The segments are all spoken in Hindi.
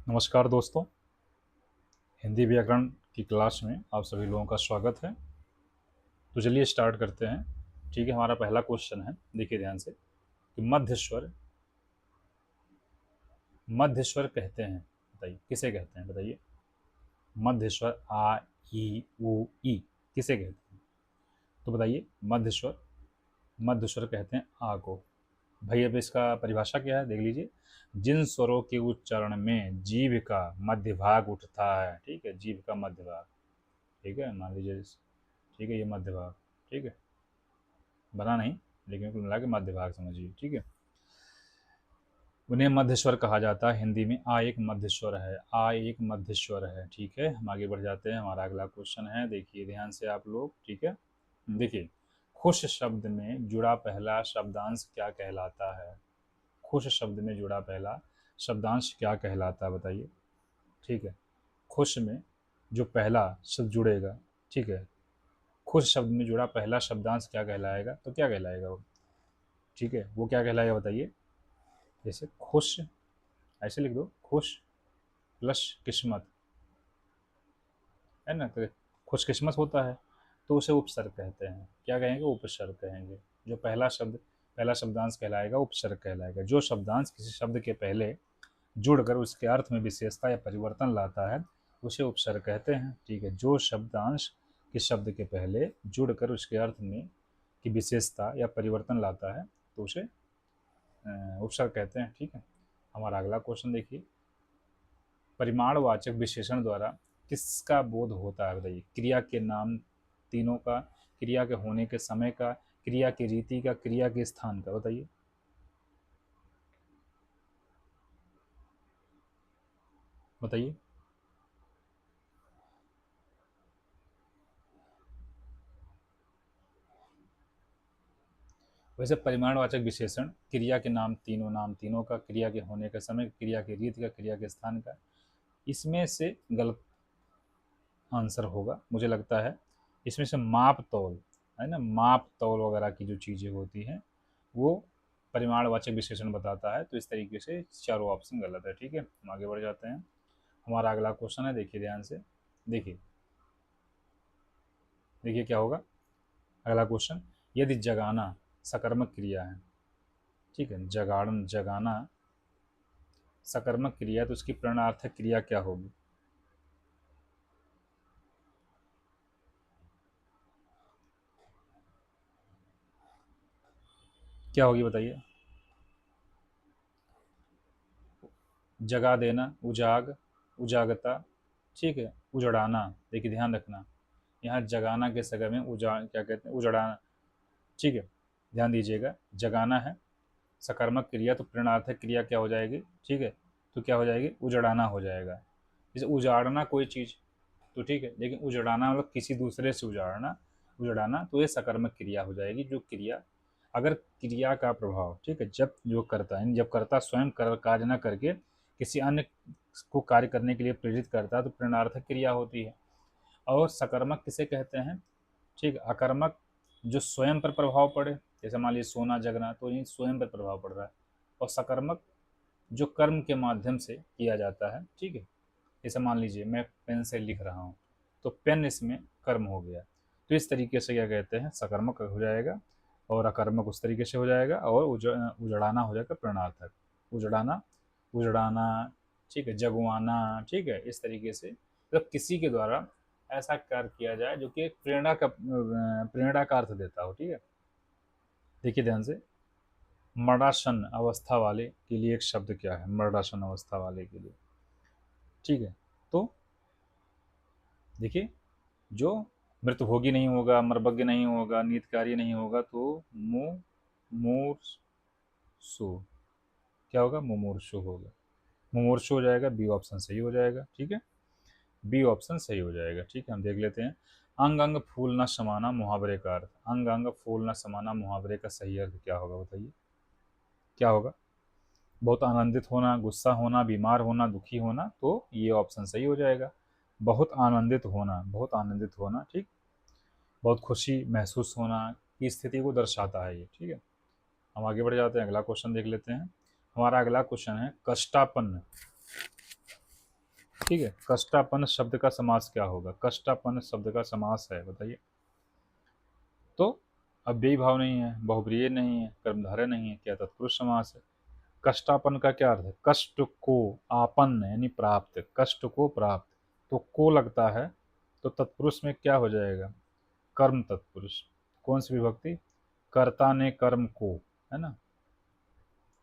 नमस्कार दोस्तों, हिंदी व्याकरण की क्लास में आप सभी लोगों का स्वागत है। तो चलिए स्टार्ट करते हैं। ठीक है, हमारा पहला क्वेश्चन है, देखिए ध्यान से कि मध्य स्वर कहते हैं, बताइए किसे कहते हैं, बताइए। मध्य स्वर आ ई उ ई किसे कहते हैं? तो बताइए, मध्य स्वर कहते हैं आ को। भाई अब इसका परिभाषा क्या है, देख लीजिए। जिन स्वरों के उच्चारण में जीभ का मध्य भाग उठता है, ठीक है, जीभ का मध्य भाग, ठीक है, मान लीजिए, ठीक है, ये मध्य भाग, ठीक है, बना नहीं, लेकिन कुल मिला के मध्य भाग समझिए, ठीक है, उन्हें मध्य स्वर कहा जाता है। हिंदी में आ एक मध्य स्वर है, आ एक मध्य स्वर है, ठीक है। हम आगे बढ़ जाते हैं, हमारा अगला क्वेश्चन है, देखिए ध्यान से आप लोग, ठीक है। देखिए, खुश शब्द में जुड़ा पहला शब्दांश क्या कहलाता है? खुश शब्द में जुड़ा पहला शब्दांश क्या कहलाता है, बताइए। ठीक है, खुश में जो पहला शब्द जुड़ेगा, ठीक है, खुश शब्द में जुड़ा पहला शब्दांश क्या कहलाएगा? तो क्या कहलाएगा वो? ठीक है, वो क्या कहलाएगा, बताइए। जैसे खुश, ऐसे लिख दो, खुश प्लस किस्मत, है ना, तो खुशकिस्मत होता है, तो उसे उपसर्ग कहते हैं। क्या कहेंगे? उपसर्ग कहेंगे। जो पहला शब्दांश कहलाएगा उपसर्ग कहलाएगा। जो शब्दांश किसी शब्द के पहले जुड़कर उसके अर्थ में विशेषता या परिवर्तन लाता है, उसे उपसर्ग कहते हैं। ठीक है, जो शब्दांश किस शब्द के पहले जुड़कर उसके अर्थ में की विशेषता या परिवर्तन लाता है, तो उसे उपसर्ग कहते हैं। ठीक है, हमारा अगला क्वेश्चन देखिए। परिमाणवाचक विशेषण द्वारा किसका बोध होता है, बताइए। क्रिया के नाम तीनों का, क्रिया के होने के समय का, क्रिया की रीति का, क्रिया के स्थान का, बताइए। बताइए। वैसे परिमाणवाचक विशेषण क्रिया के नाम तीनों का, क्रिया के होने का समय, क्रिया की रीति का, क्रिया के स्थान का, इसमें से गलत आंसर होगा मुझे लगता है। इसमें से माप तौल, है ना, माप तौल वगैरह की जो चीज़ें होती हैं वो परिमाणवाचक विशेषण बताता है। तो इस तरीके से चारों ऑप्शन गलत है। ठीक है, हम आगे बढ़ जाते हैं। हमारा अगला क्वेश्चन है, देखिए ध्यान से, देखिए देखिए क्या होगा अगला क्वेश्चन। यदि जगाना सकर्मक क्रिया है, ठीक है, जगाना सकर्मक क्रिया है, तो उसकी प्रणनार्थक क्रिया क्या होगी? क्या होगी, बताइए। जगा देना, उजागता, ठीक है, उजड़ाना। देखिए ध्यान रखना, यहाँ जगाना के सगर में क्या कहते हैं, उजड़ाना। ठीक है, ध्यान दीजिएगा, जगाना है सकर्मक क्रिया, तो प्रणनार्थक क्रिया क्या हो जाएगी? ठीक है, तो क्या हो जाएगी? उजड़ाना हो जाएगा। जैसे उजाड़ना कोई चीज़, तो ठीक है, लेकिन उजड़ाना मतलब किसी दूसरे से उजाड़ना, उजड़ाना, तो ये सकर्मक क्रिया हो जाएगी। जो क्रिया, अगर क्रिया का प्रभाव, ठीक है, जब जो करता है, जब कर्ता स्वयं कार्य न करके किसी अन्य को कार्य करने के लिए प्रेरित करता है, तो प्रेरणार्थक क्रिया होती है। और सकर्मक किसे कहते हैं? ठीक, अकर्मक जो स्वयं पर प्रभाव पड़े, जैसे मान लीजिए सोना जगना, तो ये स्वयं पर प्रभाव पड़ रहा है। और सकर्मक जो कर्म के माध्यम से किया जाता है, ठीक है, जैसे मान लीजिए मैं पेन से लिख रहा हूँ, तो पेन इसमें कर्म हो गया, तो इस तरीके से क्या कहते हैं, सकर्मक हो जाएगा। और अकर्मक उस तरीके से हो जाएगा, और उजड़ाना हो जाएगा प्रणनार्थक। उजड़ाना, उजड़ाना, ठीक है, जगवाना, ठीक है, इस तरीके से मतलब किसी के द्वारा ऐसा कार्य किया जाए जो कि एक प्रेरणा का अर्थ देता हो। ठीक है, देखिए ध्यान से, मरणासन अवस्था वाले के लिए एक शब्द क्या है? मरणासन अवस्था वाले के लिए, ठीक है, तो देखिए, जो मृतभोगी नहीं होगा, मर्मज्ञ नहीं होगा, नियतकार्य नहीं होगा, तो मुमूर्षु, क्या होगा? मुमूर्षु होगा। मुमूर्षु हो जाएगा, बी ऑप्शन सही हो जाएगा। ठीक है, बी ऑप्शन सही हो जाएगा। ठीक है, हम देख लेते हैं। अंग अंग फूल न समाना मुहावरे का अर्थ, अंग अंग फूल न समाना मुहावरे का सही अर्थ क्या होगा, बताइए। क्या होगा? बहुत आनंदित होना, गुस्सा होना, बीमार होना, दुखी होना, तो ये ऑप्शन सही हो जाएगा। बहुत आनंदित होना, बहुत आनंदित होना, ठीक, बहुत खुशी महसूस होना की स्थिति को दर्शाता है ये। ठीक है, हम आगे बढ़ जाते हैं, अगला क्वेश्चन देख लेते हैं। हमारा अगला क्वेश्चन है, कष्टापन्न ठीक है। कष्टापन्न शब्द का समास क्या होगा? कष्टापन्न शब्द का समास है, बताइए। तो अव्ययी भाव नहीं है, बहुब्रीहि नहीं है, कर्मधारय नहीं है, क्या तत्पुरुष समास है। कष्टापन्न का क्या अर्थ है? कष्ट को आपन्न यानी प्राप्त, कष्ट को प्राप्त, तो को लगता है, तो तत्पुरुष में क्या हो जाएगा? कर्म तत्पुरुष। कौन सी विभक्ति? कर्ता ने कर्म को, है ना,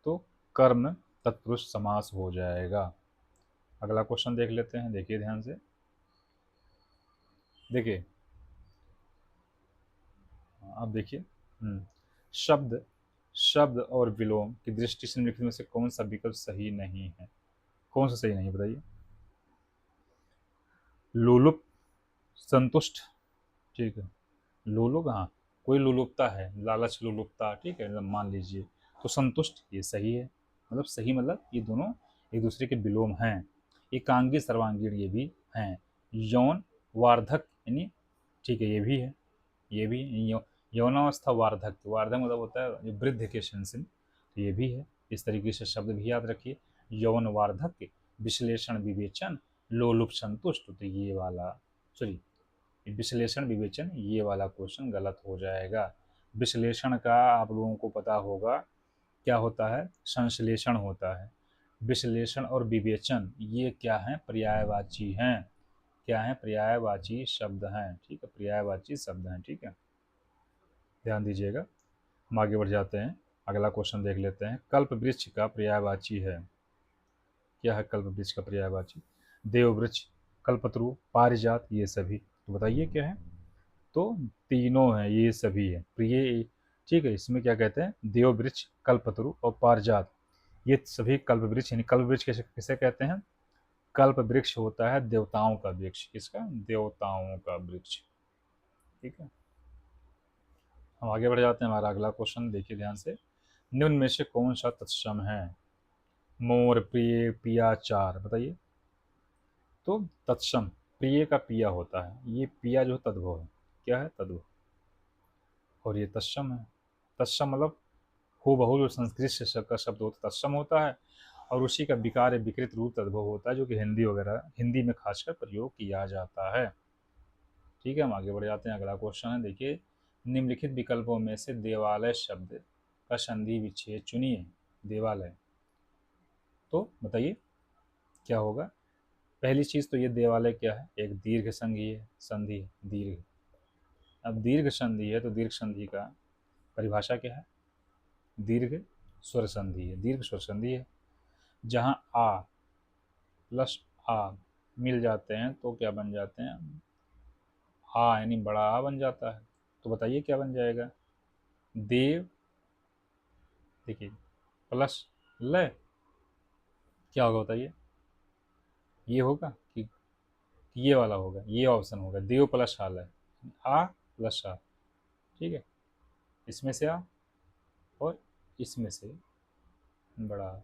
तो कर्म तत्पुरुष समास हो जाएगा। अगला क्वेश्चन देख लेते हैं, देखिए ध्यान से। देखिए, अब देखिए, शब्द शब्द और विलोम की दृष्टि से निम्नलिखित में से कौन सा विकल्प सही नहीं है? कौन सा सही नहीं है, बताइए। लोलुप, संतुष्ट, ठीक है। लोलुप, हाँ, कोई लोलुपता है, लालच लोलुपता, ठीक है, मतलब मान लीजिए, तो संतुष्ट ये सही है, मतलब सही, मतलब ये दोनों एक दूसरे के विलोम हैं। एकांगी सर्वांगीण ये भी हैं। यौन वार्धक यानी, ठीक है, ये भी है, ये भी यौनावस्था वार्धक्य, वार्धक मतलब होता है जो वृद्ध के सेंसिन, तो ये भी है। इस तरीके से शब्द भी याद रखिए। यौन वार्धक्य, विश्लेषण विवेचन, लोलुप संतुष्ट, तो ये वाला, सॉरी, विश्लेषण विवेचन ये वाला क्वेश्चन गलत हो जाएगा। विश्लेषण का आप लोगों को पता होगा क्या होता है? संश्लेषण होता है। विश्लेषण और विवेचन ये क्या है? पर्यायवाची हैं। क्या है? पर्यायवाची शब्द हैं, ठीक है, पर्यायवाची शब्द हैं, ठीक है, ध्यान दीजिएगा। हम आगे बढ़ जाते हैं, अगला क्वेश्चन देख लेते हैं। कल्प वृक्ष का पर्यायवाची है, क्या है कल्प वृक्ष का पर्यायवाची? देव वृक्ष, कल्पतरु, पारिजात, ये सभी, तो बताइए क्या है? तो तीनों हैं, ये सभी है प्रिय, ठीक है। इसमें क्या कहते हैं? देव वृक्ष, कल्पतरु और पारिजात, ये सभी कल्प वृक्ष, यानी कल्प वृक्ष किसे किसे कहते हैं? कल्प वृक्ष होता है देवताओं का वृक्ष। किसका? देवताओं का वृक्ष, ठीक है। हम आगे बढ़ जाते हैं, हमारा अगला क्वेश्चन देखिए ध्यान से। निम्न में से कौन सा तत्सम है? मोर, प्रिय, पिया, चार, बताइए। तो तत्सम, प्रिय का पिया होता है, ये पिया जो तद्भव है, क्या है? तद्भव, और ये तत्सम है। तत्सम मतलब हूबहू जो संस्कृत से का शब्द होता है तत्सम होता है, और उसी का विकार विकृत रूप तद्भव होता है, जो कि हिंदी वगैरह, हिंदी में खासकर प्रयोग किया जाता है, ठीक है। हम आगे बढ़ जाते हैं, अगला क्वेश्चन है, देखिए। निम्नलिखित विकल्पों में से देवालय शब्द का संधि विच्छेद चुनिए। देवालय, तो बताइए क्या होगा? पहली चीज तो ये देवालय क्या है? एक दीर्घ संधि है, संधि है, दीर्घ। अब दीर्घ संधि है तो दीर्घ संधि का परिभाषा क्या है? दीर्घ स्वर संधि है, दीर्घ स्वर संधि है। जहाँ आ प्लस आ मिल जाते हैं तो क्या बन जाते हैं? आ यानी बड़ा आ बन जाता है, तो बताइए क्या बन जाएगा? देव, देखिए, प्लस लय, क्या होगा बताइए? ये होगा कि ये वाला होगा, ये ऑप्शन होगा, देव प्लस आ लय, आ प्लस आ, ठीक है, इसमें से आ और इसमें से बड़ा आ,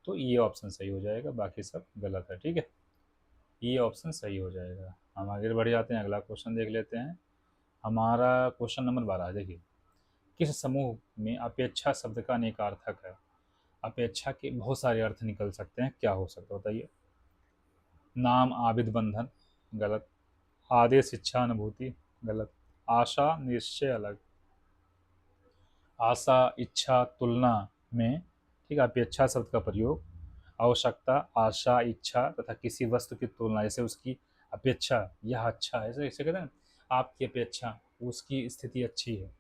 तो ये ऑप्शन सही हो जाएगा, बाकी सब गलत है, ठीक है, ये ऑप्शन सही हो जाएगा। हम आगे बढ़ जाते हैं, अगला क्वेश्चन देख लेते हैं। हमारा क्वेश्चन नंबर 12, देखिए। किस समूह में अपेक्षा शब्द का अनेकार्थक है? अपेक्षा के बहुत सारे अर्थ निकल सकते हैं, क्या हो सकता है बताइए? नाम, आविद, बंधन, गलत। आदेश, इच्छा, अनुभूति, गलत। आशा, निश्चय, अलग। आशा, इच्छा, तुलना में, ठीक है, अपेक्षा शब्द का प्रयोग आवश्यकता, आशा, इच्छा तथा किसी वस्तु की तुलना, जैसे उसकी अपेक्षा, यह अच्छा है, ऐसे ऐसे कहते हैं, आपकी अपेक्षा, उसकी स्थिति अच्छी है,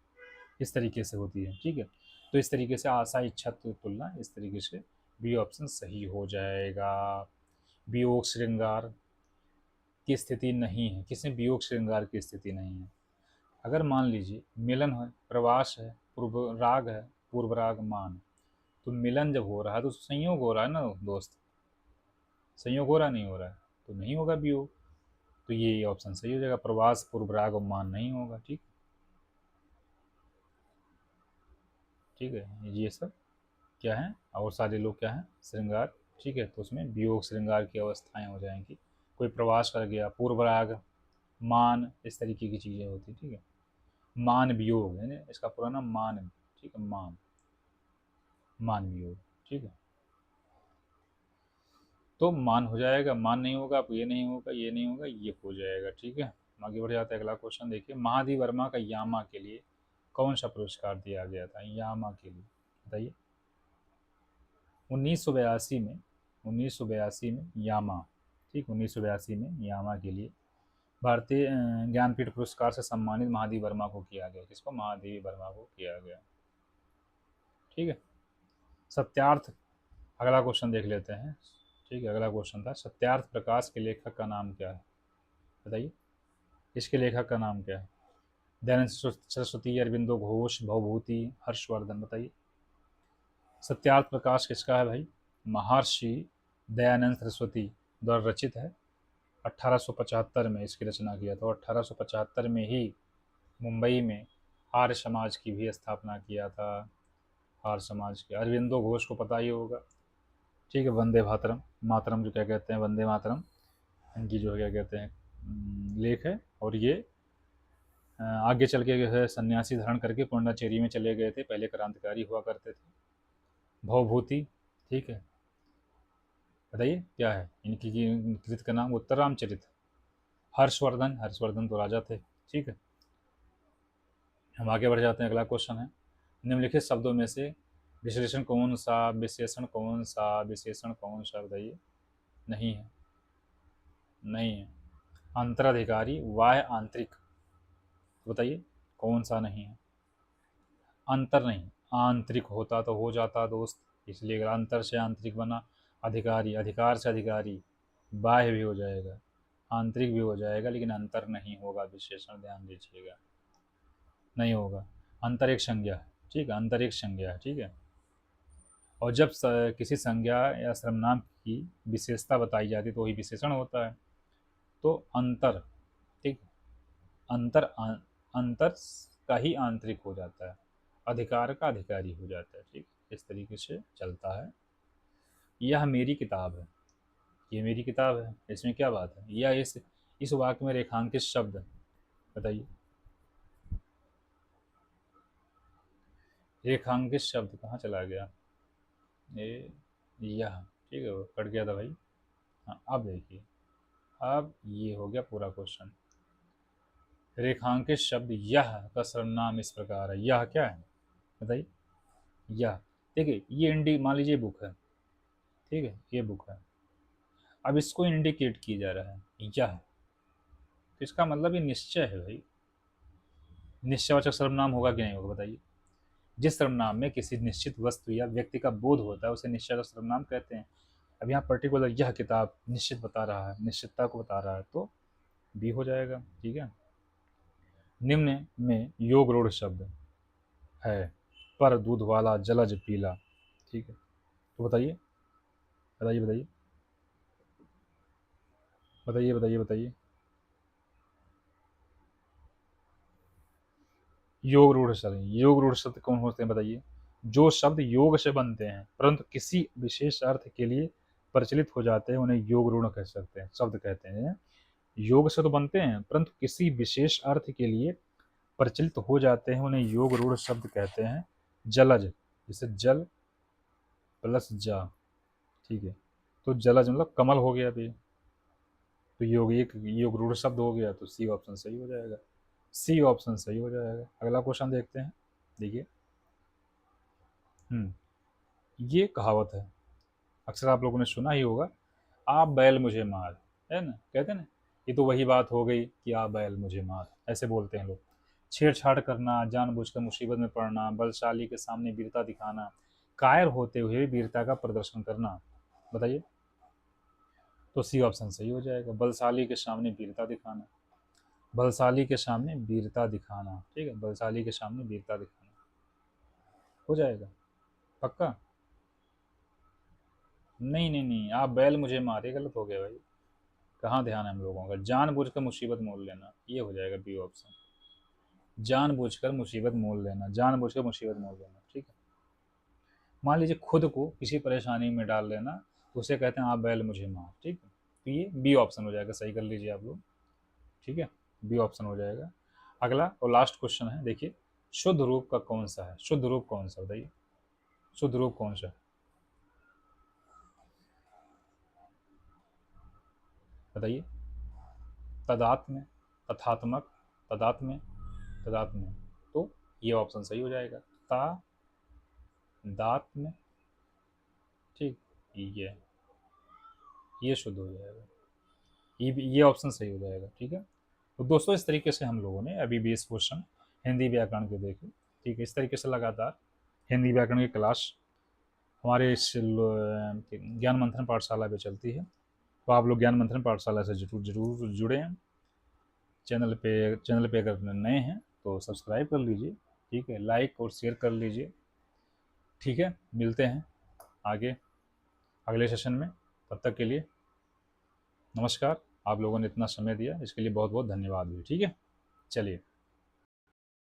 इस तरीके से होती है, ठीक है। तो इस तरीके से आशा, इच्छा, तुलना, इस तरीके से बी ऑप्शन सही हो जाएगा। वियोग श्रृंगार की स्थिति नहीं है, किसमें वियोग श्रृंगार की स्थिति नहीं है? अगर मान लीजिए मिलन है, प्रवास है, पूर्व राग है, पूर्व राग मान, तो मिलन जब हो रहा है तो संयोग हो रहा है ना दोस्त, संयोग हो रहा नहीं हो रहा है, तो नहीं होगा वियोग, तो ये ऑप्शन सही हो जाएगा, प्रवास, पूर्व राग और मान नहीं होगा, ठीक, ठीक है, ये सब क्या है, और सारे लोग क्या हैं? श्रृंगार, ठीक है, तो उसमें वियोग श्रृंगार की अवस्थाएं हो जाएंगी। कोई प्रवास कर गया, पूर्व राग, मान, इस तरीके की चीज़ें होती, ठीक है। मान वियोग है ना, इसका पूरा नाम मान, ठीक है, मान, मान वियोग, ठीक है। तो मान हो जाएगा, मान नहीं होगा, अब ये नहीं होगा, ये नहीं होगा, ये हो जाएगा। ठीक है, आगे बढ़ जाते हैं। अगला क्वेश्चन देखिए, महादेव वर्मा का यामा के लिए कौन सा पुरस्कार दिया गया था? यामा के लिए बताइए। 1982 में, 1982 में यामा, ठीक, 1982 में यामा के लिए भारतीय ज्ञानपीठ पुरस्कार से सम्मानित महादेव वर्मा को किया गया। किसको? महादेवी वर्मा को किया गया। ठीक है, सत्यार्थ, अगला क्वेश्चन देख लेते हैं। ठीक है, अगला क्वेश्चन था, सत्यार्थ प्रकाश के लेखक का नाम क्या है? बताइए, इसके लेखक का नाम क्या है? दयानंद सरस्वती, अरविंदो घोष, भवभूति, हर्षवर्धन। बताइए, सत्यार्थ प्रकाश किसका है भाई? महर्षि दयानंद सरस्वती द्वारा रचित है। 1875 में इसकी रचना किया था। 1875 में ही मुंबई में आर्य समाज की भी स्थापना किया था। आर्य समाज के अरविंदो घोष को पता ही होगा। ठीक है, वंदे मातरम, मातरम जो क्या कहते हैं, वंदे मातरम, इनकी जो क्या कहते हैं लेख है। और ये आगे चल के जो है सन्यासी धारण करके पुंडुचेरी में चले गए थे, पहले क्रांतिकारी हुआ करते थे। भवभूति, ठीक है, बताइए क्या है इनकी कृत का नाम? उत्तर रामचरित। हर्षवर्धन, हर्षवर्धन तो राजा थे। ठीक है, हम आगे बढ़ जाते हैं। अगला क्वेश्चन है, निम्नलिखित शब्दों में से विशेषण कौन सा, विशेषण कौन सा, विशेषण कौन सा? बताइए। नहीं है, नहीं है। अंतराधिकारी, वाह्य, आंतरिक। बताइए कौन सा नहीं है? अंतर नहीं, आंतरिक होता तो हो जाता दोस्त, इसलिए अगर अंतर से आंतरिक बना। अधिकारी, अधिकार से अधिकारी, बाह्य भी हो जाएगा, आंतरिक भी हो जाएगा, लेकिन अंतर नहीं होगा। विशेषण ध्यान दीजिएगा, नहीं होगा। अंतर एक संज्ञा है, ठीक है, अंतर एक संज्ञा है। ठीक है, और जब किसी संज्ञा या सर्वनाम की विशेषता बताई जाती है तो वही विशेषण होता है। तो अंतर, ठीक, अंतर अंतर का ही आंतरिक हो जाता है, अधिकार का अधिकारी हो जाता है। ठीक, इस तरीके से चलता है। यह मेरी किताब है, ये मेरी किताब है, इसमें क्या बात है? यह इस वाक्य में रेखांकित शब्द, बताइए। रेखांकित शब्द कहाँ चला गया? ये यह, ठीक है, वो कट गया था भाई। हाँ, अब देखिए, अब ये हो गया पूरा क्वेश्चन। रेखांकित शब्द यह का सर्वनाम इस प्रकार है। यह क्या है? बताइए। यह, देखिए, ये मान लीजिए बुक है, ठीक है, ये बुक है। अब इसको इंडिकेट किया जा रहा है यह, तो इसका मतलब ये निश्चय है भाई। निश्चयवाचक सर्वनाम होगा कि नहीं होगा? बताइए। जिस सर्वनाम में किसी निश्चित वस्तु या व्यक्ति का बोध होता है उसे निश्चयवाचक सर्वनाम कहते हैं। अब यहाँ पर्टिकुलर यह किताब निश्चित बता रहा है, निश्चितता को बता रहा है, तो बी हो जाएगा। ठीक है, निम्न में योग रूढ़ शब्द है, पर दूध वाला जलज पीला। ठीक है, तो बताइए, बताइए, बताइए, बताइए, बताइए, बताइए। योग रूढ़ शब्द, योग रूढ़ शब्द कौन होते हैं? बताइए। जो शब्द योग से बनते हैं परंतु किसी विशेष अर्थ के लिए प्रचलित हो जाते हैं उन्हें योग रूढ़ कह सकते हैं, शब्द कहते हैं। योग से तो बनते हैं परंतु किसी विशेष अर्थ के लिए प्रचलित हो जाते हैं उन्हें योग रूढ़ शब्द कहते हैं। जलज, जैसे जल प्लस जा, ठीक है, तो जलज मतलब कमल हो गया अभी, तो योग एक योग रूढ़ शब्द हो गया, तो सी ऑप्शन सही हो जाएगा। सी ऑप्शन सही हो जाएगा। अगला क्वेश्चन देखते हैं, देखिए। ये कहावत है, अक्सर आप लोगों ने सुना ही होगा, आप बैल मुझे मार, है ना, कहते हैं ना। ये तो वही बात हो गई कि आप बैल मुझे मार, ऐसे बोलते हैं लोग। छेड़छाड़ करना, जानबूझकर मुसीबत में पड़ना, बलशाली के सामने वीरता दिखाना, कायर होते हुए वीरता का प्रदर्शन करना। बताइए, तो सी ऑप्शन सही हो जाएगा, बलशाली के सामने वीरता दिखाना। बलशाली के सामने वीरता दिखाना, ठीक है, बलशाली के सामने वीरता दिखाना हो जाएगा पक्का। नहीं, नहीं, नहीं, आप बैल मुझे मारे गलत हो गया भाई। कहाँ ध्यान है हम लोगों का? जानबूझकर मुसीबत मोल लेना, ये हो जाएगा बी ऑप्शन। जानबूझकर मुसीबत मोल लेना, जानबूझकर मुसीबत मोल लेना। ठीक है, मान लीजिए खुद को किसी परेशानी में डाल लेना, तो उसे कहते हैं आप बैल मुझे मार। ठीक है, तो ये बी ऑप्शन हो जाएगा, सही कर लीजिए आप लोग। ठीक है, बी ऑप्शन हो जाएगा। अगला और लास्ट क्वेश्चन है, देखिए। शुद्ध रूप का कौन सा है? शुद्ध रूप कौन सा? बताइए, शुद्ध रूप कौन सा? बताइए। तदात्म्य, तथात्मक, तदात्म्य, तदात्म्य। तो ये ऑप्शन सही हो जाएगा, ता दात्म्य। ठीक, ये शुद्ध हो जाएगा, ये ऑप्शन सही हो जाएगा। ठीक है, तो दोस्तों इस तरीके से हम लोगों ने अभी 20 क्वेश्चन हिंदी व्याकरण के देखे। ठीक है, इस तरीके से लगातार हिंदी व्याकरण की क्लास हमारे इस ज्ञान मंथन पाठशाला पे चलती है। तो आप लोग ज्ञान मंथन पाठशाला से जरूर जरूर जुड़े हैं। चैनल पे अगर नए हैं तो सब्सक्राइब कर लीजिए। ठीक है, लाइक और शेयर कर लीजिए। ठीक है, मिलते हैं आगे अगले सेशन में। तब तक के लिए नमस्कार। आप लोगों ने इतना समय दिया इसके लिए बहुत बहुत धन्यवाद भी। ठीक है, चलिए।